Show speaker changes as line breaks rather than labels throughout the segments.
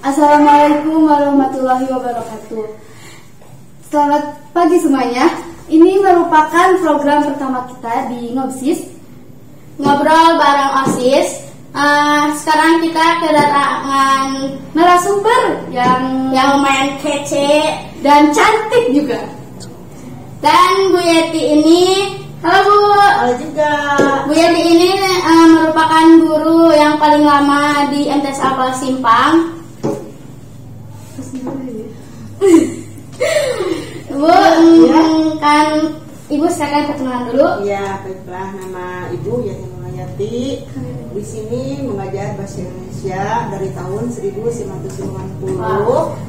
Assalamualaikum warahmatullahi wabarakatuh. Selamat pagi semuanya. Ini merupakan program pertama kita di Ngobsis,
Ngobrol bareng OSIS. Sekarang kita kedatangan
narasumber yang
lumayan kece
dan cantik juga.
Dan Bu Yeti ini, halo Bu.
Halo juga.
Bu Yeti ini merupakan guru yang paling lama di MTS Apel Simpang. Bu, kan Ibu silakan perkenalan dulu.
Ya, baiklah, nama Ibu Yati Mulyati. Di sini mengajar bahasa Indonesia dari tahun 1990.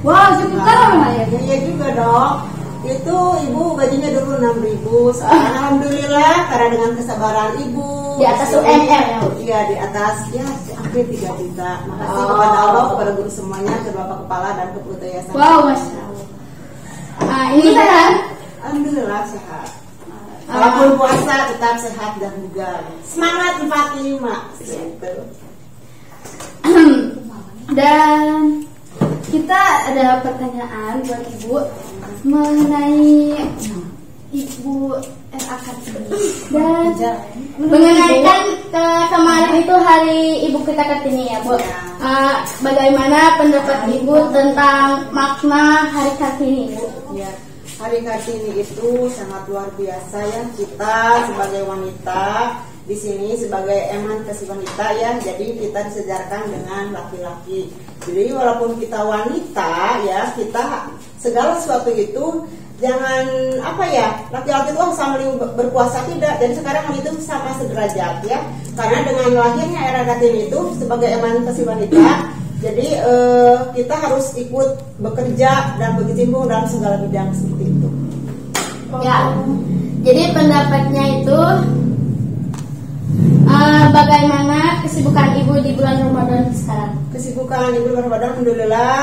Wow, cukup lama ya?
Iya juga dong. Itu Ibu gajinya dulu 6.000. Sekarang alhamdulillah karena dengan kesabaran Ibu
Di atas UMR ya?
Iya, di atas ya hampir 3 juta. Makasih kepada Allah, kepada guru semuanya, ke Bapak Kepala dan ke Putra Yayasan.
Wow, Masya Allah. Ini sehat?
Alhamdulillah sehat. Walaupun puasa tetap sehat dan bugar. Semangat 45. Gitu.
Dan kita ada pertanyaan buat Ibu mengenai Ibu RA Kartini dan
mengenai kan kemarin itu hari Ibu kita Kartini ya Bu. Bagaimana pendapat Ibu tentang makna Hari Kartini Bu?
Ya, Hari Kartini itu sangat luar biasa ya, kita sebagai wanita di sini sebagai emansipasi wanita ya, jadi kita disejarkan dengan laki-laki. Jadi walaupun kita wanita ya, kita segala sesuatu itu jangan apa ya, laki-laki itu sama berkuasa tidak, dan sekarang itu sama sederajat ya, karena dengan lahirnya era Kartini itu sebagai emansipasi wanita, jadi kita harus ikut bekerja dan berkecimpung dalam segala bidang seperti itu.
Ya, jadi pendapatnya itu bagaimana kesibukan Ibu di bulan Ramadan sekarang?
Kesibukan Ibu di Ramadan, alhamdulillah,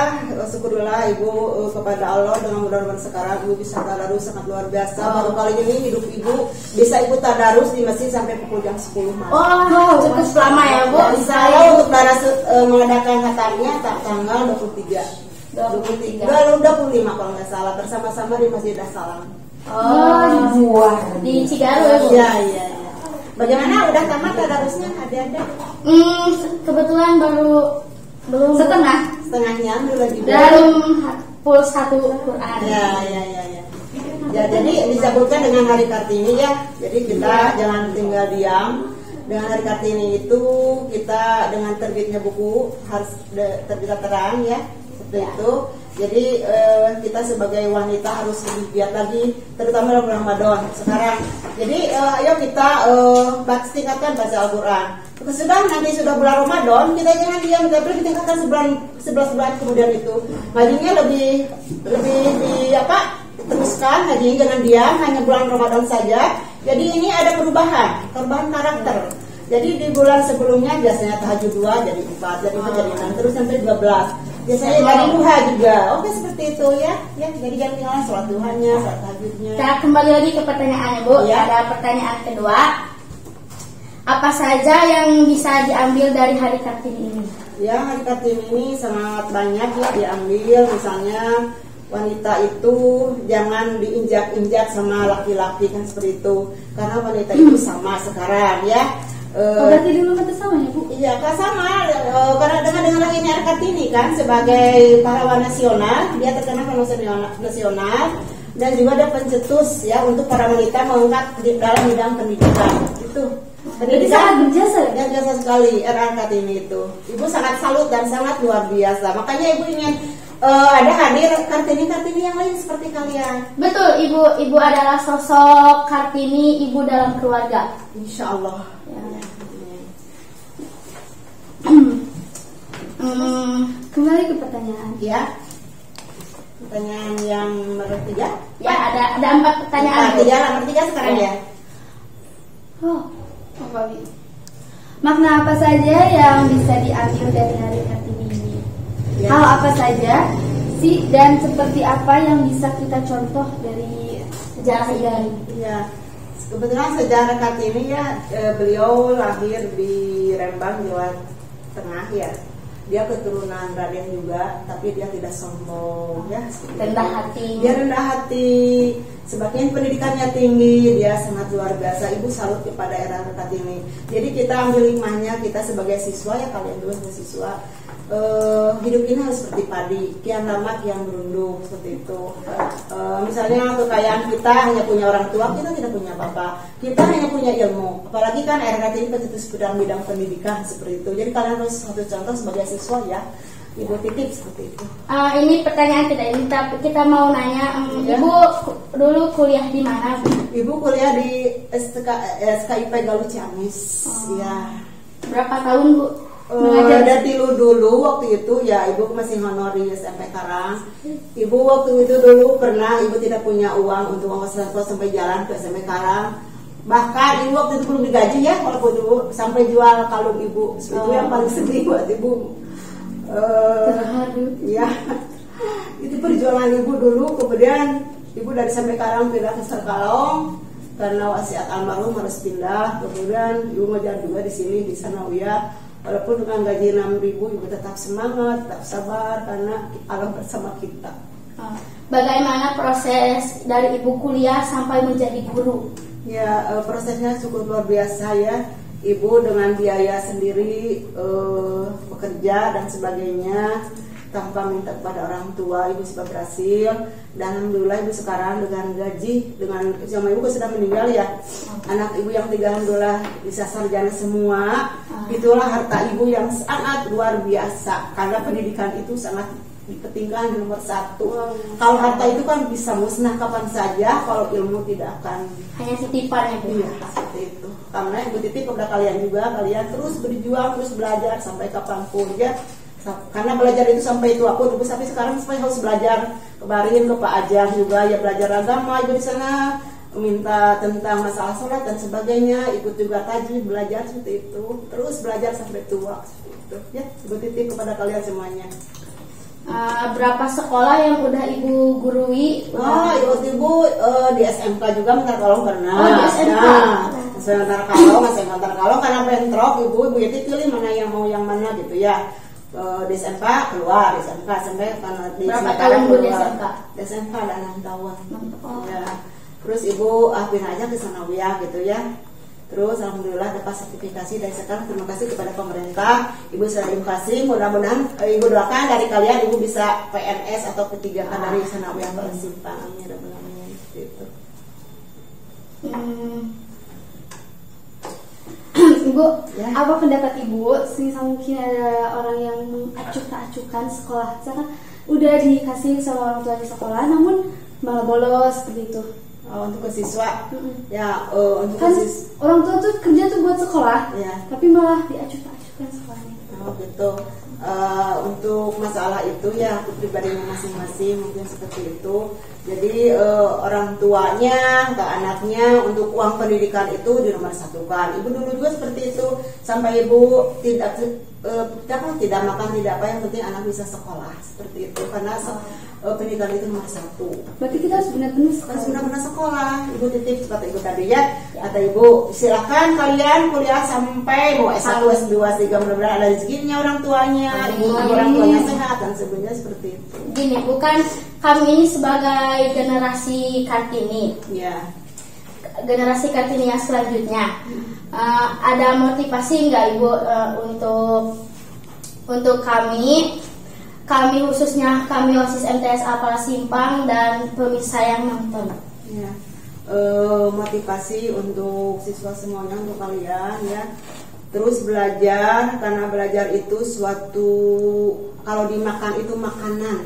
syukurlah Ibu kepada Allah dengan mudah-mudahan sekarang Ibu bisa tadarus sangat luar biasa. Baru kali ini hidup Ibu bisa ikut tadarus di masjid sampai pukul jam 10 malam.
Oh, cukup lama ya Bu.
Saya untuk tadarus mengadakan khatamnya tanggal 23. Lalu 25 kalau nggak salah, bersama-sama di Masjid As-Salam.
Di Cigaru ya Bu?
Iya. Bagaimana, udah tamat tadarusnya ada?
Kebetulan belum
setengahnya lagi
belum full 1 Quran.
Ya. Ya, jadi disebutkan dengan Hari Kartini ya. Jadi kita jangan tinggal diam. Dengan Hari Kartini itu kita dengan terbitnya buku harus terbit terang ya, seperti itu. Jadi kita sebagai wanita harus lebih giat lagi, terutama dalam Ramadan sekarang. Jadi ayo kita tingkatkan baca Al-Quran. Nanti sudah bulan Ramadan, kita jangan diam, tapi lebih tingkatkan 11 bulan kemudian itu. Ngajinya lebih teruskan ngaji, jangan diam hanya bulan Ramadan saja. Jadi ini ada perubahan karakter. Jadi di bulan sebelumnya biasanya tahajud 2 jadi 4, jadi 4 jadi 6, terus sampai 12. Biasanya dari duha juga. Oke, seperti itu ya. Jadi jangan tinggal sholat duhanya, sholat tahajudnya.
Kita kembali lagi ke pertanyaannya Bu.
Ya.
Ada pertanyaan kedua. Apa saja yang bisa diambil dari Hari Kartini ini?
Ya, Hari Kartini ini sangat banyak ya diambil. Misalnya wanita itu jangan diinjak-injak sama laki-laki kan, seperti itu. Karena wanita itu sama sekarang ya.
berarti dulu kata sama ya Bu?
Iya, sama. Karena dengan lahirnya Kartini kan sebagai pahlawan nasional, dia terkenal pahlawan nasional, dan juga ada pencetus ya untuk para wanita mengangkat dalam bidang pendidikan. Itu
Jadi sangat berjasa ya?
Jasa sekali RA Kartini itu. Ibu sangat salut dan sangat luar biasa. Makanya Ibu ingin ada hadir Kartini yang lain seperti kalian.
Betul, Ibu adalah sosok Kartini, ibu dalam keluarga.
Insya Allah.
Ya.
Kembali ke pertanyaan.
Ya. Pertanyaan yang nomor 3.
Ya, ada 4 pertanyaan.
Nomor 3 sekarang ya.
Makna apa saja yang bisa diambil dari Hari Kartini ini?
Ya.
Hal apa saja sih, dan seperti apa yang bisa kita contoh dari sejarah ini?
Ya. Kebetulan sejarah Kartini ya, beliau lahir di Rembang, Jawa Tengah ya. dia keturunan Raden juga, tapi dia tidak sombong ya.
Rendah hati.
Dia rendah hati. Sebagian pendidikannya tinggi, dia sangat luar biasa. Ibu salut kepada Eyang Kartini. Jadi kita ambil hikmahnya, kita sebagai siswa ya, kalian dua sebagai siswa. Hidup ini harus seperti padi, kian lama kian berundung, seperti itu. Misalnya kekayaan kita hanya punya orang tua, kita tidak punya apa-apa. Kita hanya punya ilmu. Apalagi kan Eyang Kartini pencetus bidang pendidikan seperti itu. Jadi kalian harus satu contoh sebagai siswa ya. Ibu titip seperti itu.
Ini pertanyaan tidak ini, tapi kita mau nanya,
Ya.
Ibu dulu kuliah di mana, Bu?
Ibu kuliah di SKIP Galuh Ciamis. Ya.
Berapa tahun, Bu?
Dari dulu waktu itu ya, ibu masih honor di SMP Karang. Ibu waktu itu dulu pernah ibu tidak punya uang untuk ongkos transport sampai jalan ke SMP Karang. Bahkan ibu waktu itu belum digaji ya, walaupun ibu sampai jual kalung ibu. Itu yang paling sedih buat ibu. Ya, itu perjuangan ibu dulu. Kemudian ibu dari SMP Karang pindah ke Serkalong karena wasiat almarhum harus pindah. Kemudian ibu ngajar juga di sini di Sanawiyah. Walaupun dengan gaji 6.000, ibu tetap semangat, tetap sabar karena Allah bersama kita.
Bagaimana proses dari ibu kuliah sampai menjadi guru?
Ya, prosesnya cukup luar biasa ya. Ibu dengan biaya sendiri bekerja dan sebagainya tanpa minta kepada orang tua, ibu sudah berhasil. Dan alhamdulillah ibu sekarang dengan gaji, dengan sama ibu sudah meninggal ya, anak ibu yang 3 alhamdulillah bisa sarjana semua. Itulah harta ibu yang sangat luar biasa, karena pendidikan itu sangat dipentingkan nomor 1. Kalau harta itu kan bisa musnah kapan saja, kalau ilmu tidak akan.
Hanya titipan ya, Bu?
Iya, seperti itu. Karena ibu titip kepada kalian juga, kalian terus berjuang, terus belajar sampai kapanpun ya. Karena belajar itu sampai tua pun, ibu sampai sekarang sampai harus belajar. Kemarin ke Pak Ajang juga ya, belajar agama ibu di sana, minta tentang masalah sholat dan sebagainya, ikut juga tajwid, belajar seperti itu, terus belajar sampai tua seperti itu ya. Ibu titip kepada kalian semuanya.
Berapa sekolah yang udah ibu gurui?
Ibu di SMK juga Mentar Kalong pernah.
Di SMK.
Mentar Kalong karena bentrok ibu jadi pilih mana yang mau yang mana gitu ya. Di SMK keluar, di SMK sampai karena di
berapa tahun Bu di SMK?
Di SMK ada 6 tahun. Ya. Terus ibu pindah aja ke Sanawiyah gitu ya. Terus alhamdulillah dapat sertifikasi dan sekarang terima kasih kepada pemerintah. Ibu saya terima kasih, mudah-mudahan ibu doakan dari kalian ibu bisa PNS atau P3K dari Sanawiyah Balang Simpang. Amin ya rabbal alamin. Gitu.
Ibu,
Ya.
apa pendapat ibu? Misal mungkin ada orang yang acuh-tak-acuhkan sekolah, misalkan udah dikasih sama orang tua di sekolah, namun malah bolos seperti itu.
Untuk ke siswa, ya untuk
Kan
ke
orang tua tuh kerja tuh buat sekolah,
ya.
tapi malah diacuh-acuhkan sekolahnya.
Gitu. Untuk masalah itu ya pribadinya masing-masing mungkin seperti itu. Jadi orang tuanya atau anaknya untuk uang pendidikan itu dinomorsatukan. Ibu dulu juga seperti itu, sampai ibu tidak makan tidak apa, yang penting anak bisa sekolah seperti itu, karena pendidikan itu nomor 1.
Berarti kita harus benar-benar
sekolah. Ibu titip seperti itu tadi ya. Kata ibu, silakan kalian kuliah sampai mau S1, S2, S3, mudah-mudahan ada rezekinya orang tuanya, orang tuanya sehat dan sebagainya seperti itu.
Gini, bukan kami ini sebagai generasi Kartini.
Ya.
Generasi Kartini yang selanjutnya, ada motivasi nggak Ibu untuk kami khususnya kami OSIS MTSA Palang Simpang dan pemirsa yang nonton?
Ya. Motivasi untuk siswa semuanya, untuk kalian ya, terus belajar, karena belajar itu suatu, kalau dimakan itu makanan.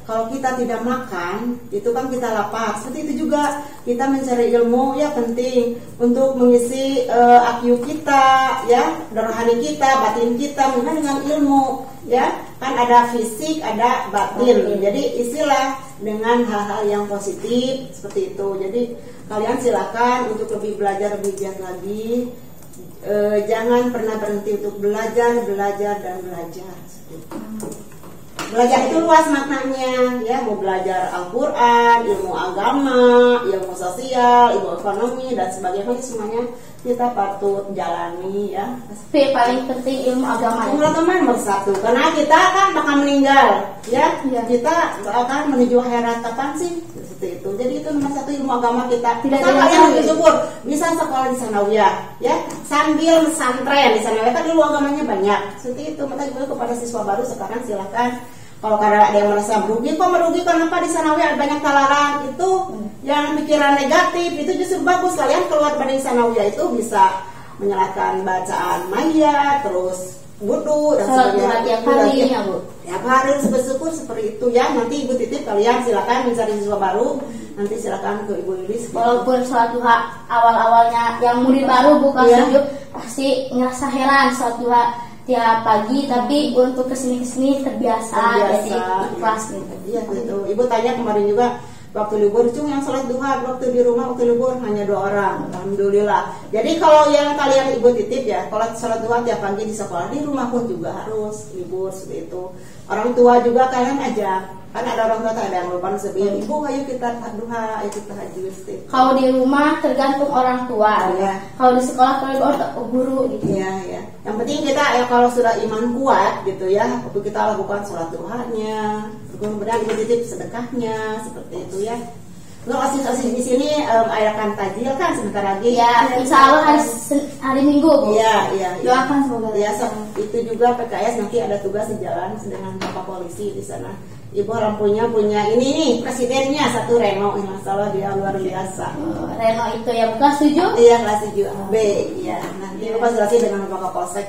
Kalau kita tidak makan, itu kan kita lapar. Seperti itu juga kita mencari ilmu ya penting untuk mengisi IQ kita, ya, rohani kita, batin kita, memang dengan ilmu, ya. Kan ada fisik, ada batin. Jadi isilah dengan hal-hal yang positif seperti itu. Jadi kalian silakan untuk lebih belajar, lebih giat lagi. Jangan pernah berhenti untuk belajar dan belajar. Seperti itu. Belajar itu luas maknanya, ya mau belajar Al-Quran, ilmu agama, ilmu sosial, ilmu ekonomi dan sebagainya, semuanya kita patut jalani ya.
Tapi paling penting ilmu agama.
Teman-teman nomor satu, karena kita kan bakal meninggal, ya.
Iya.
Kita akan menuju akhirat kapan sih? Seperti itu. Jadi itu nomor satu, ilmu agama kita.
Tidak
Sama
ada
yang
lagi.
bersyukur bisa sekolah di sanawiyah, ya. Sambil pesantren di sanawiyah kan ilmu agamanya banyak. Seperti itu. Maka juga kepada siswa baru sekarang silakan. Kalau karena ada yang merasa merugi, kok merugi kenapa di sanawiyah ada banyak talarang itu yang pikiran negatif itu justru bagus, kalian keluar dari sanawiyah itu bisa menyalakan bacaan maya, terus wudu dan
Salat
sebagainya.
tiap hari ya Bu.
Tiap hari bersyukur seperti itu ya. Nanti ibu titip kalian silakan mencari siswa baru. Nanti silakan ke ibu Lilis.
Walaupun sholat duha awal-awalnya yang murid baru buka
Iya.
sejuk pasti ngerasa heran sholat duha tiap pagi, tapi untuk kesini terbiasa, jadi ikhlas gitu.
Iya gitu. Ibu tanya kemarin juga waktu libur, cung yang sholat duha waktu di rumah waktu libur hanya 2 orang, alhamdulillah. Jadi kalau yang kalian ibu titip ya, kalau sholat duha tiap pagi di sekolah, di rumah pun juga harus libur seperti itu. Orang tua juga kalian ajak, kan ada orang tua ada yang lupa sebiar, ibu ayo kita duha, ayo kita tahajud seperti itu.
Kalau di rumah tergantung orang tua,
Iya.
kalau di sekolah kalau guru gitu.
Iya, ya. Yang penting kita ya kalau sudah iman kuat gitu ya, waktu kita lakukan sholat duhanya, kemudian ibu titip sedekahnya seperti itu ya. Untuk asis-asis di sini ayakan tajil kan sebentar lagi.
Ya, insya Allah hari Minggu Bu.
Iya, iya.
Doakan semoga.
Ya, itu juga PKS nanti ada tugas di jalan dengan Bapak Polisi di sana. Ibu punya ini nih presidennya satu Reno, masalah dia luar biasa.
Reno itu ya, bukan setuju?
Iya, kelas 7B. Iya, nanti Ibu konsultasi dengan Bapak Kapolsek.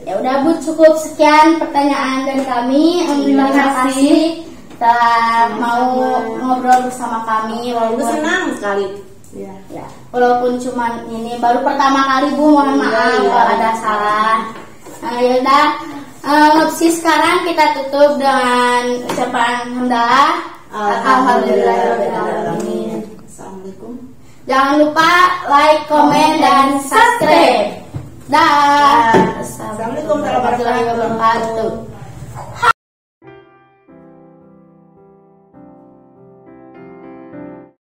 Ya udah Bu, cukup sekian pertanyaan dari kami. Terima kasih telah mau ngobrol bersama kami.
Ibu senang sekali. Ya.
Ya, walaupun cuma ini baru pertama kali Bu, mohon maaf
Iya.
kalau ada salah. Ya udah, opsi sekarang kita tutup dengan ucapan hamdalah. Alhamdulillahirobbilalamin.
Assalamualaikum.
Jangan lupa like, komen, dan subscribe. Dah.
Assalamualaikum warahmatullahi wabarakatuh.